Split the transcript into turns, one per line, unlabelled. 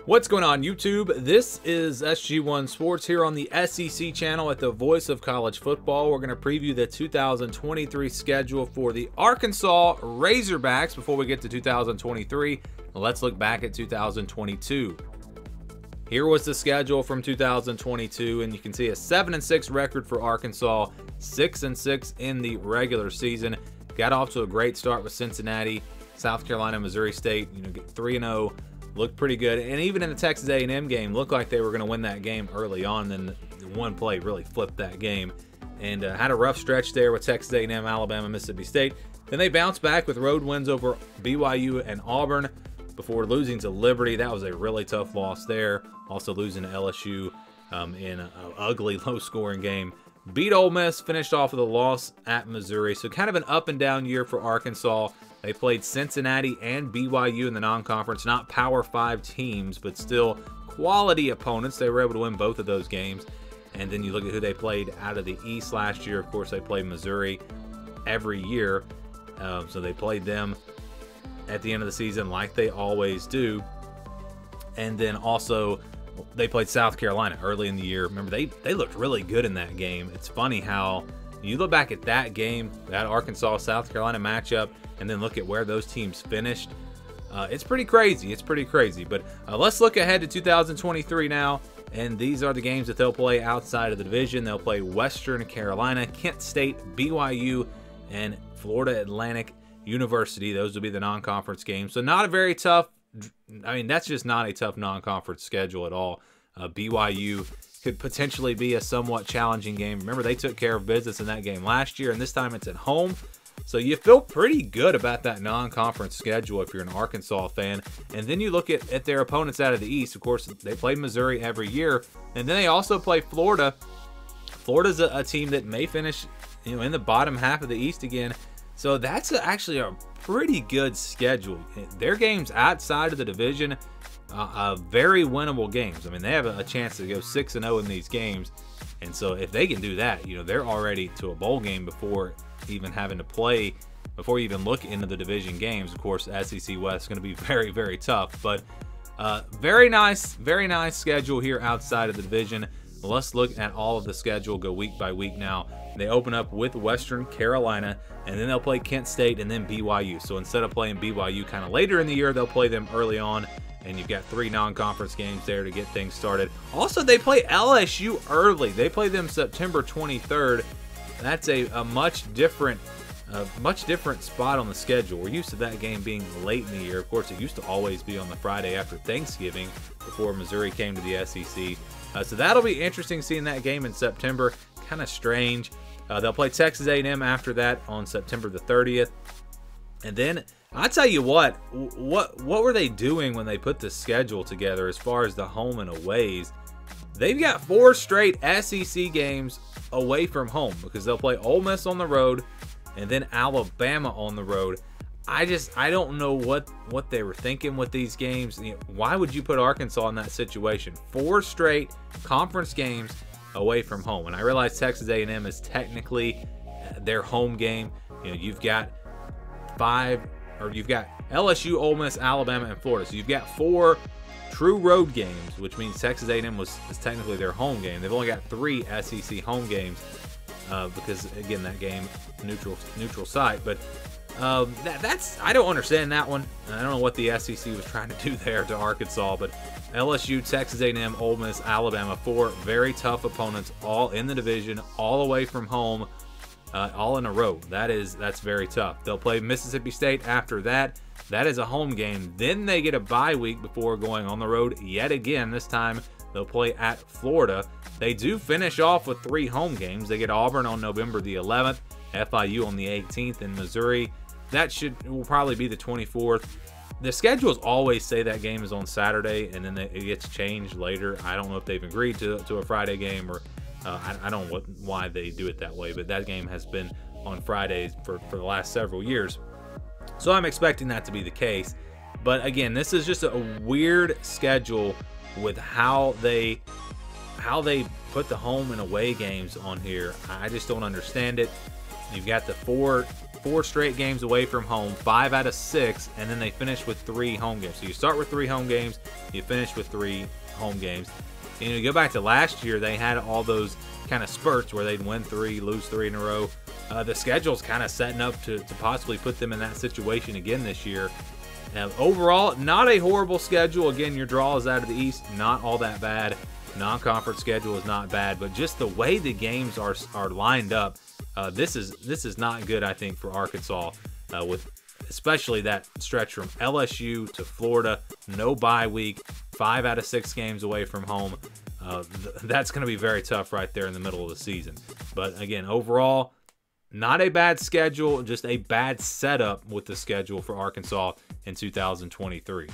What's going on, YouTube? This is SG1 Sports here on the SEC channel at the Voice of College Football. We're going to preview the 2023 schedule for the Arkansas Razorbacks. Before we get to 2023, let's look back at 2022. Here was the schedule from 2022, and you can see a 7-6 record for Arkansas, 6-6 in the regular season. Got off to a great start with Cincinnati, South Carolina, Missouri State. Get 3-0. Looked pretty good, and even in the Texas A&M game, looked like they were going to win that game early on. Then the one play really flipped that game, and had a rough stretch there with Texas A&M, Alabama, Mississippi State. Then they bounced back with road wins over BYU and Auburn before losing to Liberty. That was a really tough loss there. Also losing to LSU in an ugly, low-scoring game. Beat Ole Miss, finished off with a loss at Missouri. So kind of an up-and-down year for Arkansas. They played Cincinnati and BYU in the non-conference. Not Power 5 teams, but still quality opponents. They were able to win both of those games. And then you look at who they played out of the East last year. Of course, they played Missouri every year. So they played them at the end of the season like they always do. And then also they played South Carolina early in the year. Remember, they looked really good in that game. It's funny how you look back at that game, that Arkansas-South Carolina matchup, and then look at where those teams finished. It's pretty crazy. It's pretty crazy. But let's look ahead to 2023 now. And these are the games that they'll play outside of the division. They'll play Western Carolina, Kent State, BYU, and Florida Atlantic University. Those will be the non-conference games. So not a very tough, I mean, that's just not a tough non-conference schedule at all. BYU could potentially be a somewhat challenging game. Remember, they took care of business in that game last year, and this time it's at home. So you feel pretty good about that non-conference schedule if you're an Arkansas fan. And then you look at their opponents out of the East. Of course, they play Missouri every year. And then they also play Florida. Florida's a team that may finish in the bottom half of the East again. So that's actually a pretty good schedule. Their games outside of the division, very winnable games. I mean, they have a chance to go 6-0 in these games. And so if they can do that, they're already to a bowl game before even having to play, before you even look into the division games. Of course, SEC West is going to be very, very tough. But very nice schedule here outside of the division. Let's look at all of the schedule, go week by week now. They open up with Western Carolina, and then they'll play Kent State and then BYU. So instead of playing BYU kind of later in the year, they'll play them early on. And you've got 3 non-conference games there to get things started. Also, they play LSU early. They play them September 23rd. That's a much different spot on the schedule. We're used to that game being late in the year. Of course, it used to always be on the Friday after Thanksgiving before Missouri came to the SEC. So that'll be interesting seeing that game in September. Kind of strange. They'll play Texas A&M after that on September the 30th. And then I tell you what were they doing when they put the schedule together as far as the home and aways? They've got 4 straight SEC games away from home because they'll play Ole Miss on the road and then Alabama on the road. I don't know what they were thinking with these games. Why would you put Arkansas in that situation? 4 straight conference games away from home. And I realize Texas A&M is technically their home game. You've got LSU, Ole Miss, Alabama, and Florida. So you've got 4 true road games, which means Texas A&M is technically their home game. They've only got 3 SEC home games because, again, that game neutral site. But that's I don't understand that one. I don't know what the SEC was trying to do there to Arkansas, but LSU, Texas A&M, Ole Miss, Alabama, 4 very tough opponents, all in the division, all away from home. All in a row. That's very tough. They'll play Mississippi State after that. That is a home game. Then they get a bye week before going on the road yet again. This time they'll play at Florida. They do finish off with 3 home games. They get Auburn on November the 11th, FIU on the 18th, and Missouri. That will probably be the 24th. The schedules always say that game is on Saturday, and then it gets changed later. I don't know if they've agreed to a Friday game or I don't know why they do it that way, but that game has been on Fridays for the last several years. So I'm expecting that to be the case. But again, this is just a weird schedule with how they put the home and away games on here. I just don't understand it. You've got the 4 4 straight games away from home, 5 out of 6, and then they finish with 3 home games. So you start with 3 home games, you finish with 3 home games. And you go back to last year, they had all those kind of spurts where they'd win 3, lose 3 in a row. The schedule's kind of setting up to possibly put them in that situation again this year. Overall, not a horrible schedule. Again, your draw is out of the East, not all that bad. Non-conference schedule is not bad, but just the way the games are lined up, this is not good, I think, for Arkansas, with especially that stretch from LSU to Florida, no bye week, 5 out of 6 games away from home. That's going to be very tough right there in the middle of the season. But again, overall, not a bad schedule, just a bad setup with the schedule for Arkansas in 2023.